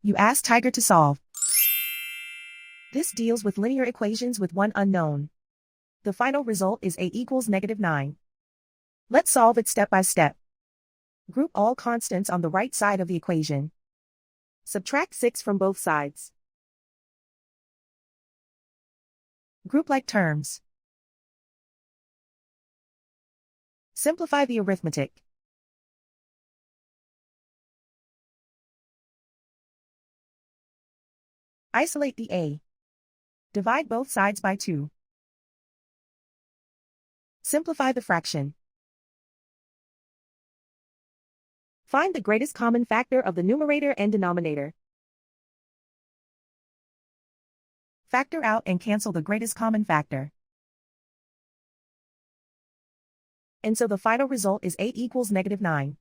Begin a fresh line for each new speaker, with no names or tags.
You ask Tiger to solve. This deals with linear equations with one unknown. The final result is a equals -9. Let's solve it step by step. Group all constants on the right side of the equation. Subtract 6 from both sides. Group like terms. Simplify the arithmetic. Isolate the a. Divide both sides by 2. Simplify the fraction. Find the greatest common factor of the numerator and denominator. Factor out and cancel the greatest common factor. And so the final result is a equals -9.